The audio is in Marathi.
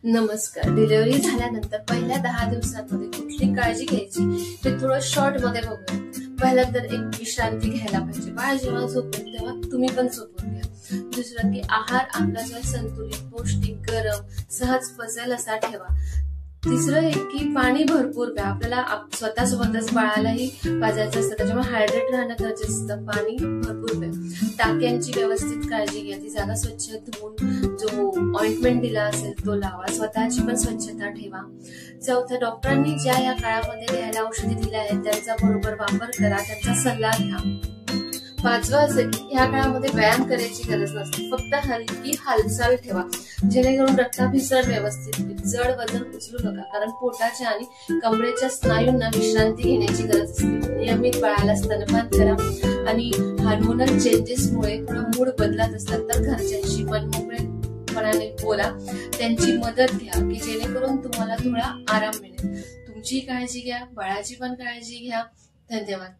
नमस्कार. डिलिव्हरी झाल्यानंतर पहिल्या 10 दिवसांमध्ये कुठली काळजी घ्यायची ते थोडं शॉर्ट मध्ये बघूया. पहिला तर एक विश्रांती घ्यायला पाहिजे. बाळ जेव्हा झोपेल तेव्हा तुम्ही पण झोपून घ्या. दुसरं की आहार आपला जो संतुलित, पौष्टिक, गरम, सहज पचेल असा ठेवा. तिसरं एक की पाणी भरपूर प्या. आपल्याला स्वतःसोबतच बाळालाही पाजायचं असतं, त्याच्यामुळे हायड्रेट राहणं गरजेचं असतं. पाणी भरपूर प्या. टाक्यांची व्यवस्थित काळजी घ्या. ती जागा स्वच्छ धुवून जो ऑइंटमेंट दिला असेल तो लावा. स्वतःची पण स्वच्छता ठेवा. चौथं, डॉक्टरांनी ज्या या काळामध्ये घ्यायला औषधी दिल्या आहेत त्यांचा बरोबर वापर करा, त्यांचा सल्ला घ्या. पाचवं असं की ह्या काळामध्ये व्यायाम करायची गरज नसते, फक्त हलकी हालचाल ठेवा जेणेकरून रक्ताभिसरण व्यवस्थित होईल. जड वजन उचलू नका, कारण पोटाच्या आणि कमरेच्या स्नायूंना विश्रांती घेण्याची गरज असते. नियमित बाळाला स्तनपान करा आणि हार्मोनल चेंजेसमुळे थोडा मूड बदलत असतात तर घरच्यांशी मनमोकळेपणाने बोला, त्यांची मदत घ्या की जेणेकरून तुम्हाला थोडा आराम मिळेल. तुमची काळजी घ्या, बाळाची पण काळजी घ्या. धन्यवाद.